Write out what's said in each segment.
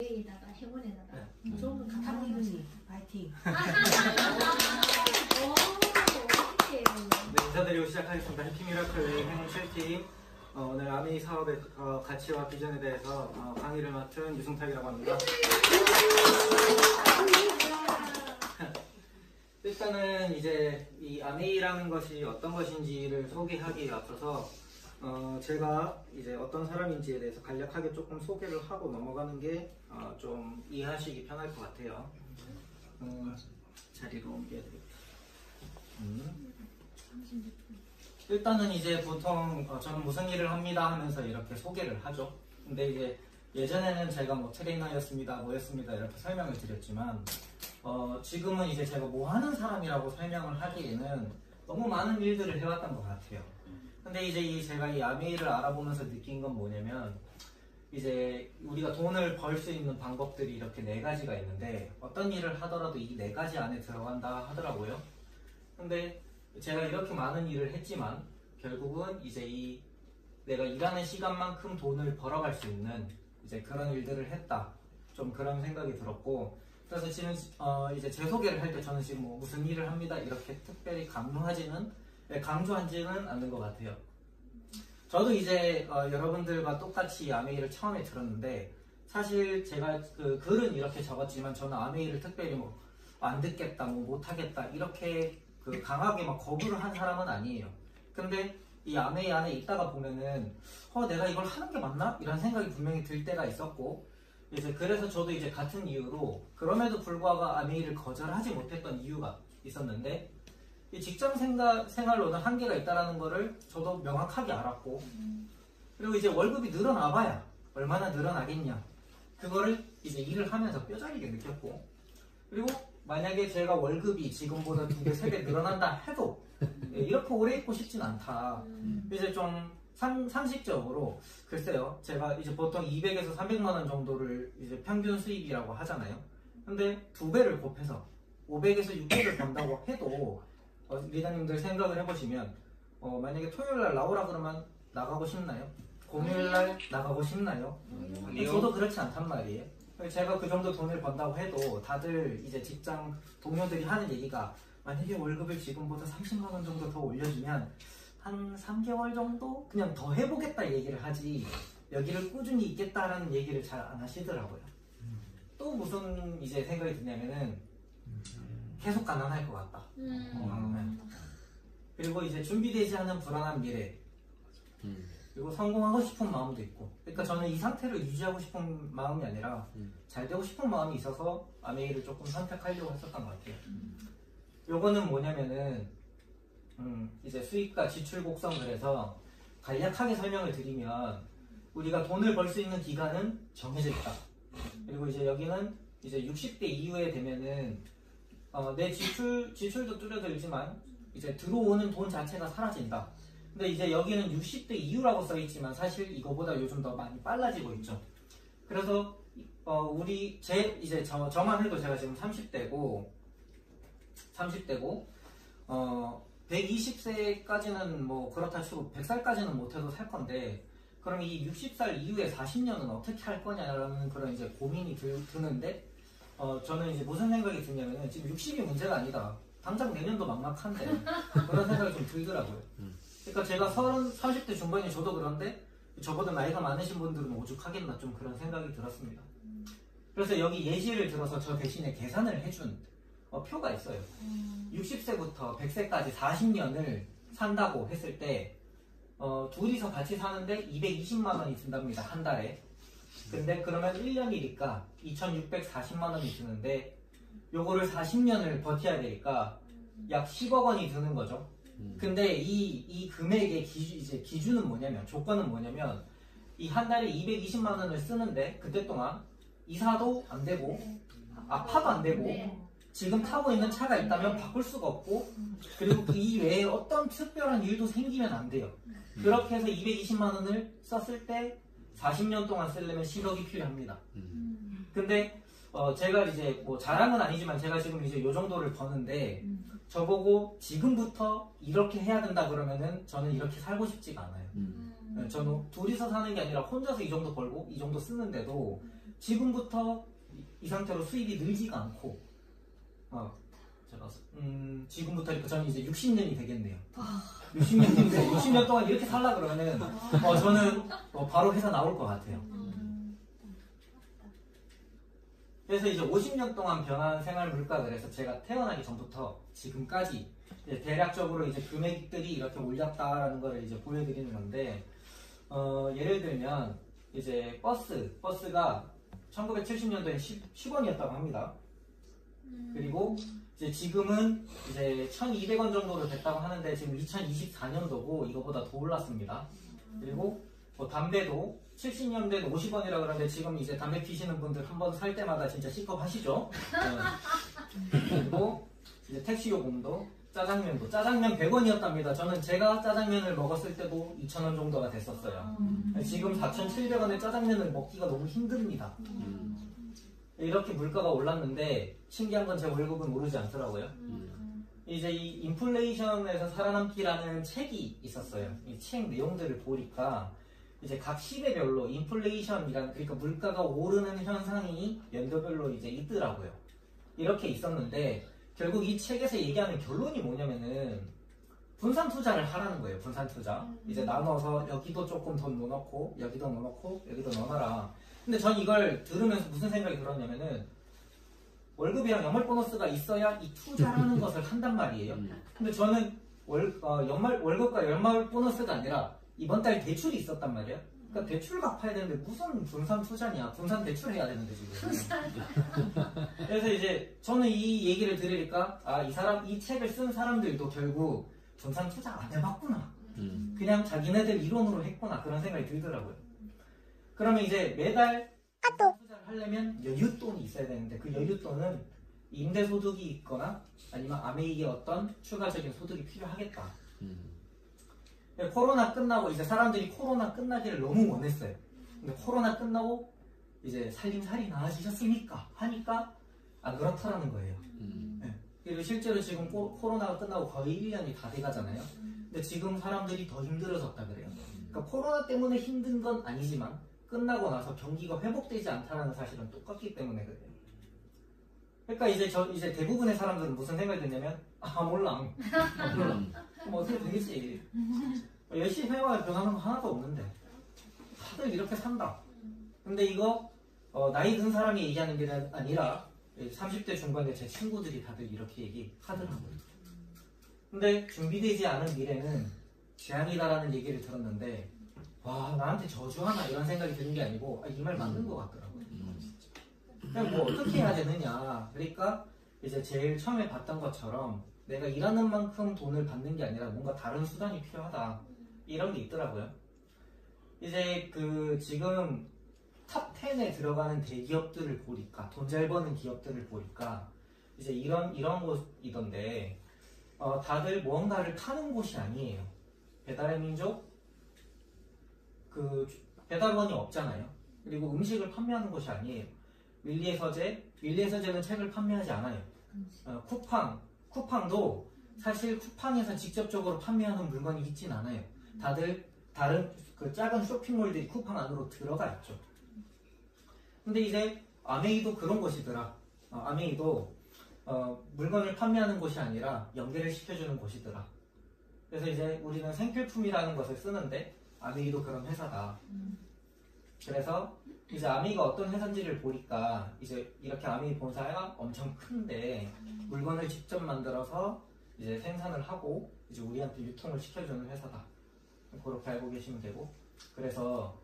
에다가 행운에다가 네. 좋은 거 갖다 놓으시. 파이팅. 네, 인사드리고 시작하겠습니다. 해피미라클 행운 7팀. 오늘 아메이 사업의 가치와 비전에 대해서 강의를 맡은 유승탁이라고 합니다. 일단은 이제 이 아메이라는 것이 어떤 것인지를 소개하기에 앞서서 제가 이제 어떤 사람인지에 대해서 간략하게 조금 소개를 하고 넘어가는 게 좀 이해하시기 편할 것 같아요. 자리로 옮겨드릴게요. 일단은 이제 보통 저는 무슨 일을 합니다 하면서 이렇게 소개를 하죠. 근데 이제 예전에는 제가 뭐 트레이너였습니다, 뭐였습니다 이렇게 설명을 드렸지만 지금은 이제 제가 뭐 하는 사람이라고 설명을 하기에는 너무 많은 일들을 해왔던 것 같아요. 근데 이제 제가 이 아메이를 알아보면서 느낀 건 뭐냐면 이제 우리가 돈을 벌 수 있는 방법들이 이렇게 4가지가 있는데 어떤 일을 하더라도 이 4가지 안에 들어간다 하더라고요. 근데 제가 이렇게 많은 일을 했지만 결국은 이제 내가 일하는 시간만큼 돈을 벌어갈 수 있는 이제 그런 일들을 했다. 좀 그런 생각이 들었고, 그래서 지금 이제 제 소개를 할 때 저는 지금 뭐 무슨 일을 합니다 이렇게 특별히 강조하지는 않는 것 같아요. 저도 이제 여러분들과 똑같이 아메이를 처음에 들었는데 사실 제가 그 글은 이렇게 적었지만 저는 아메이를 특별히 뭐 안 듣겠다, 뭐 못하겠다 이렇게 강하게 막 거부를 한 사람은 아니에요. 근데 이 아메이 안에 있다가 보면은 내가 이걸 하는 게 맞나? 이런 생각이 분명히 들 때가 있었고, 이제 그래서 저도 이제 같은 이유로 그럼에도 불구하고 아메이를 거절하지 못했던 이유가 있었는데, 이 직장 생활로는 한계가 있다는 거를 저도 명확하게 알았고, 그리고 이제 월급이 늘어나봐야 얼마나 늘어나겠냐, 그거를 이제 일을 하면서 뼈저리게 느꼈고, 그리고 만약에 제가 월급이 지금보다 2배, 3배 늘어난다 해도 이렇게 오래 있고 싶진 않다. 이제 좀 상식적으로 글쎄요, 제가 이제 보통 200에서 300만 원 정도를 이제 평균 수입이라고 하잖아요. 근데 2배를 곱해서 500에서 600을 번다고 해도 리더님들 생각을 해보시면 만약에 토요일날 나오라 그러면 나가고 싶나요? 공휴일날 나가고 싶나요? 저도 그렇지 않단 말이에요. 제가 그 정도 돈을 번다고 해도 다들 이제 직장 동료들이 하는 얘기가, 만약에 월급을 지금보다 30만 원 정도 더 올려주면 한 3개월 정도 그냥 더 해보겠다 얘기를 하지 여기를 꾸준히 있겠다라는 얘기를 잘 안 하시더라고요. 또 무슨 이제 생각이 드냐면은 계속 가난할 것 같다. 그리고 이제 준비되지 않은 불안한 미래, 그리고 성공하고 싶은 마음도 있고, 그러니까 저는 이 상태를 유지하고 싶은 마음이 아니라 잘 되고 싶은 마음이 있어서 아메이를 조금 선택하려고 했었던 것 같아요. 요거는 뭐냐면은 이제 수익과 지출 곡선을 해서 간략하게 설명을 드리면, 우리가 돈을 벌 수 있는 기간은 정해져 있다. 그리고 이제 여기는 이제 60대 이후에 되면은 내 지출도 줄어들지만 이제 들어오는 돈 자체가 사라진다. 근데 이제 여기는 60대 이후라고 써있지만 사실 이거보다 요즘 더 많이 빨라지고 있죠. 그래서 이제 저만 해도 제가 지금 30대고 120세까지는 뭐 그렇다 치고 100살까지는 못해도 살 건데, 그럼 이 60살 이후에 40년은 어떻게 할 거냐라는 그런 이제 고민이 드는데, 저는 이제 무슨 생각이 드냐면은 지금 60이 문제가 아니다. 당장 내년도 막막한데 그런 생각이 좀 들더라고요. 그러니까 제가 30대 중반이 저도 그런데 저보다 나이가 많으신 분들은 오죽하겠나, 좀 그런 생각이 들었습니다. 그래서 여기 예시를 들어서 저 대신에 계산을 해준 표가 있어요. 60세부터 100세까지 40년을 산다고 했을 때 둘이서 같이 사는데 220만 원이 든답니다, 한 달에. 근데 그러면 1년이니까 2640만 원이 드는데, 요거를 40년을 버텨야 되니까 약 10억 원이 드는 거죠. 근데 이 금액의 기준은 뭐냐면, 조건은 뭐냐면, 이 한 달에 220만 원을 쓰는데 그때 동안 이사도 안 되고 아파도 안 되고 지금 타고 있는 차가 있다면 바꿀 수가 없고, 그리고 그 이외에 어떤 특별한 일도 생기면 안 돼요. 그렇게 해서 220만 원을 썼을 때 40년 동안 쓰려면 10억이 필요합니다. 근데 제가 이제 뭐 자랑은 아니지만 제가 지금 이제 요 정도를 버는데, 저보고 지금부터 이렇게 해야 된다 그러면은 저는 이렇게 살고 싶지가 않아요. 저는 둘이서 사는 게 아니라 혼자서 이 정도 벌고 이 정도 쓰는데도 지금부터 이 상태로 수입이 늘지가 않고 제가 지금부터 이렇게 저는 이제 60년이 되겠네요. 60년인데 60년 동안 이렇게 살라 그러면은 저는 바로 회사 나올 것 같아요. 그래서 이제 50년 동안 변한 생활 물가, 그래서 제가 태어나기 전부터 지금까지 이제 대략적으로 이제 금액들이 이렇게 올랐다라는 걸 이제 보여드리는 건데, 예를 들면 이제 버스가 1970년도에 10원이었다고 합니다. 그리고 이제 지금은 이제 1,200원 정도로 됐다고 하는데 지금 2024년도고 이거보다 더 올랐습니다. 그리고 담배도 70년대는 50원이라 그러는데 지금 이제 담배 피시는 분들 한 번 살 때마다 진짜 시겁하시죠? 그리고 이제 택시 요금도, 짜장면 100원이었답니다. 제가 짜장면을 먹었을 때도 2,000원 정도가 됐었어요. 지금 4,700원에 짜장면을 먹기가 너무 힘듭니다. 이렇게 물가가 올랐는데 신기한 건 제 월급은 오르지 않더라고요. 이제 이 인플레이션에서 살아남기라는 책이 있었어요. 이 책 내용들을 보니까 이제 각 시대별로 인플레이션이란, 그러니까 물가가 오르는 현상이 연도별로 이제 있더라고요. 이렇게 있었는데 결국 이 책에서 얘기하는 결론이 뭐냐면은 분산 투자를 하라는 거예요. 분산 투자. 이제 나눠서 여기도 조금 돈 넣어놓고 여기도 넣어놓고 여기도 넣어놔라. 근데 전 이걸 들으면서 무슨 생각이 들었냐면은 월급이랑 연말 보너스가 있어야 이 투자라는 것을 한단 말이에요. 근데 저는 월급과 연말 보너스가 아니라 이번 달 대출이 있었단 말이에요. 그러니까 대출 갚아야 되는데 무슨 분산 투자냐. 분산 대출 해야 되는데 지금. 그래서 이제 저는 이 얘기를 들으니까 이 책을 쓴 사람들도 결국 분산 투자 안 해봤구나. 그냥 자기네들 이론으로 했구나. 그런 생각이 들더라고요. 그러면 이제 매달 투자를 하려면 여윳돈이 있어야 되는데 그 여윳돈은 임대소득이 있거나 아니면 아메이의 어떤 추가적인 소득이 필요하겠다. 코로나 끝나고 이제 사람들이 코로나 끝나기를 너무 원했어요. 근데 코로나 끝나고 이제 살림살이 나아지셨습니까? 하니까 안 그렇다라는 거예요. 네. 그리고 실제로 지금 코로나가 끝나고 거의 1년이 다 돼가잖아요. 근데 지금 사람들이 더 힘들어졌다 그래요. 그러니까 코로나 때문에 힘든 건 아니지만 끝나고 나서 경기가 회복되지 않다는 사실은 똑같기 때문에 그래요. 그러니까 이제 대부분의 사람들은 무슨 생각이 드냐면 몰라. 뭐 어떻게 되겠지. 열심히 해봐야 변하는 거 하나도 없는데 다들 이렇게 산다. 근데 이거 나이 든 사람이 얘기하는 게 아니라 30대 중반의 제 친구들이 다들 이렇게 얘기하더라고요. 근데 준비되지 않은 미래는 재앙이다라는 얘기를 들었는데 와 나한테 저주하나 이런 생각이 드는 게 아니고 이 말 맞는 것 같더라고요. 그냥 뭐 어떻게 해야 되느냐. 그러니까 이제 제일 처음에 봤던 것처럼 내가 일하는 만큼 돈을 받는 게 아니라 뭔가 다른 수단이 필요하다. 이런 게 있더라고요. 이제 지금 탑 10에 들어가는 대기업들을 보니까 돈 잘 버는 기업들을 보니까 이제 이런 곳이던데 다들 무언가를 파는 곳이 아니에요. 배달의 민족 배달원이 없잖아요. 그리고 음식을 판매하는 곳이 아니에요. 밀리의 서재는 책을 판매하지 않아요. 쿠팡도 사실 쿠팡에서 직접적으로 판매하는 물건이 있진 않아요. 다들 다른 작은 쇼핑몰들이 쿠팡 안으로 들어가 있죠. 근데 이제 아메이도 그런 곳이더라. 아메이도 물건을 판매하는 곳이 아니라 연계를 시켜주는 곳이더라. 그래서 이제 우리는 생필품이라는 것을 쓰는데 아메이도 그런 회사다. 그래서 이제 아메이가 어떤 회사인지를 보니까 이제 이렇게 아메이 본사가 엄청 큰데 물건을 직접 만들어서 이제 생산을 하고 이제 우리한테 유통을 시켜주는 회사다. 그렇게 알고 계시면 되고, 그래서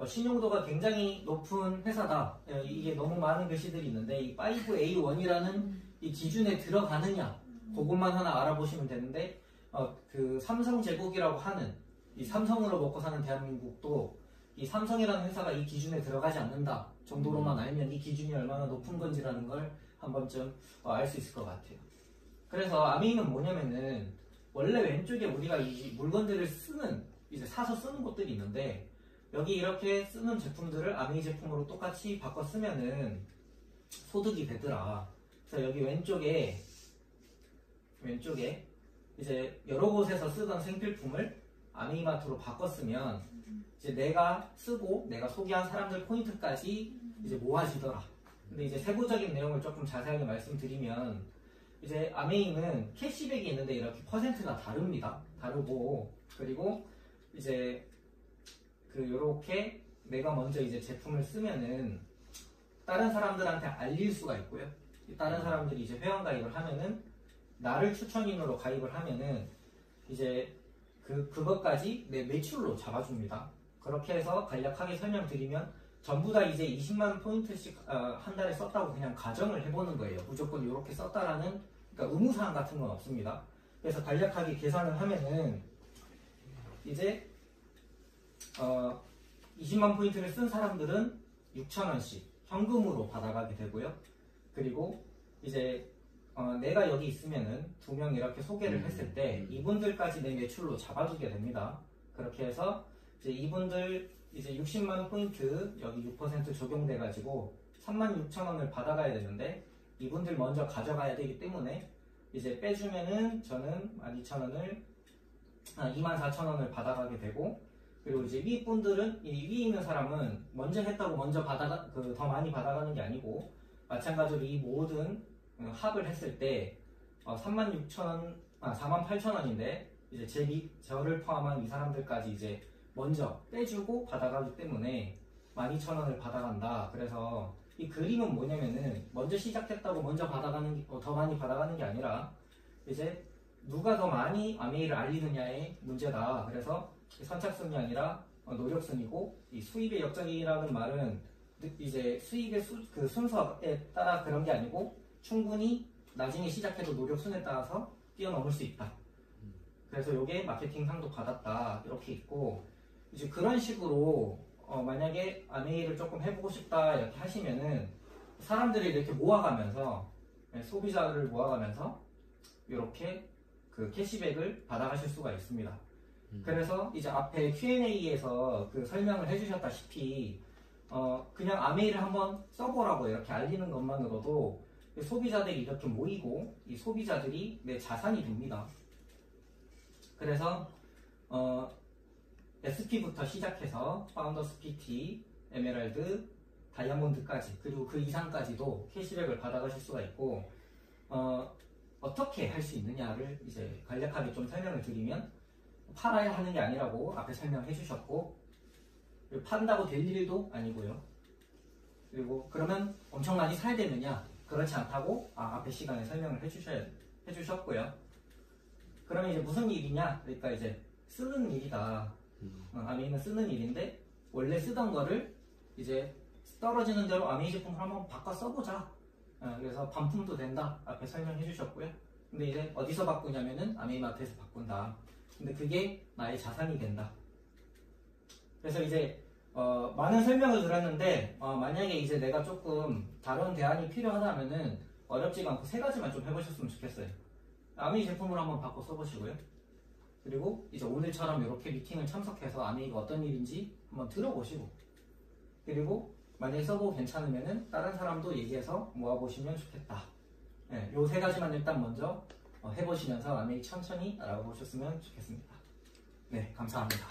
신용도가 굉장히 높은 회사다. 이게 너무 많은 글씨들이 있는데 이 5A1이라는 이 기준에 들어가느냐 그것만 하나 알아보시면 되는데 삼성 제국이라고 하는 이 삼성으로 먹고 사는 대한민국도 이 삼성이라는 회사가 이 기준에 들어가지 않는다 정도로만 알면 이 기준이 얼마나 높은 건지라는 걸 한 번쯤 알 수 있을 것 같아요. 그래서 아메이는 뭐냐면은 원래 왼쪽에 우리가 이 물건들을 이제 사서 쓰는 곳들이 있는데 여기 이렇게 쓰는 제품들을 아메이 제품으로 똑같이 바꿔 쓰면은 소득이 되더라. 그래서 여기 왼쪽에 이제 여러 곳에서 쓰던 생필품을 아메이마트로 바꿨으면 이제 내가 쓰고 내가 소개한 사람들 포인트까지 이제 모아지더라. 근데 이제 세부적인 내용을 조금 자세하게 말씀드리면 이제 아메이는 캐시백이 있는데 이렇게 퍼센트가 다릅니다. 다르고 그리고 이제 요렇게 내가 먼저 이제 제품을 쓰면은 다른 사람들한테 알릴 수가 있고요. 다른 사람들이 이제 회원 가입을 하면은 나를 추천인으로 가입을 하면은 이제 그것까지 내 매출로 잡아줍니다. 그렇게 해서 간략하게 설명드리면 전부 다 이제 20만 포인트씩 한 달에 썼다고 그냥 가정을 해보는 거예요. 무조건 이렇게 썼다라는 그러니까 의무사항 같은 건 없습니다. 그래서 간략하게 계산을 하면은 이제 20만 포인트를 쓴 사람들은 6,000원씩 현금으로 받아가게 되고요. 그리고 이제 내가 여기 있으면은 2명 이렇게 소개를 했을 때 이분들까지 내 매출로 잡아주게 됩니다. 그렇게 해서 이제 이분들 이제 60만 포인트 여기 6% 적용돼 가지고 36,000원을 받아가야 되는데 이분들 먼저 가져가야 되기 때문에 이제 빼주면은 저는 12,000원을 24,000원을 받아가게 되고 그리고 이제 윗분들은 이 위에 있는 사람은 먼저 했다고 먼저 더 많이 받아가는 게 아니고 마찬가지로 이 모든 합을 했을 때 48,000원인데 이제 저를 포함한 이 사람들까지 이제 먼저 빼주고 받아가기 때문에 12,000원을 받아간다. 그래서 이 그림은 뭐냐면은 먼저 시작했다고 먼저 더 많이 받아가는 게 아니라 이제 누가 더 많이 아메이를 알리느냐의 문제다. 그래서 선착순이 아니라 노력순이고 이 수입의 역적이라는 말은 이제 수입의 순서에 따라 그런 게 아니고 충분히 나중에 시작해도 노력순에 따라서 뛰어넘을 수 있다. 그래서 이게 마케팅 상도 받았다 이렇게 있고 이제 그런 식으로 만약에 아메이를 조금 해보고 싶다 이렇게 하시면은 사람들이 이렇게 모아가면서 소비자를 모아가면서 이렇게 그 캐시백을 받아가실 수가 있습니다. 그래서 이제 앞에 Q&A에서 그 설명을 해주셨다시피 그냥 아메이를 한번 써보라고 이렇게 알리는 것만으로도 소비자들이 이렇게 모이고 이 소비자들이 내 자산이 됩니다. 그래서 SP부터 시작해서 파운더스 PT, 에메랄드, 다이아몬드까지 그리고 그 이상까지도 캐시백을 받아가실 수가 있고 어떻게 할 수 있느냐를 이제 간략하게 좀 설명을 드리면 팔아야 하는 게 아니라고 앞에 설명해 주셨고 판다고 될 일도 아니고요. 그리고 그러면 엄청 많이 사야 되느냐? 그렇지 않다고 앞에 시간에 설명을 해주셨고요. 그러면 이제 무슨 일이냐? 그러니까 이제 쓰는 일이다. 아메이는 쓰는 일인데 원래 쓰던 거를 이제 떨어지는 대로 아메이 제품을 한번 바꿔 써보자. 그래서 반품도 된다. 앞에 설명해 주셨고요. 근데 이제 어디서 바꾸냐면은 아메이마트에서 바꾼다. 근데 그게 나의 자산이 된다. 그래서 이제 많은 설명을 들었는데 만약에 이제 내가 조금 다른 대안이 필요하다면은 어렵지가 않고 3가지만 좀 해보셨으면 좋겠어요. 아메이 제품으로 한번 바꿔 써보시고요. 그리고 이제 오늘처럼 이렇게 미팅을 참석해서 아메이가 어떤 일인지 한번 들어보시고 그리고 만약에 써보고 괜찮으면은 다른 사람도 얘기해서 모아보시면 좋겠다. 네, 요 3가지만 일단 먼저 해보시면서 아메이 천천히 알아보셨으면 좋겠습니다. 네, 감사합니다.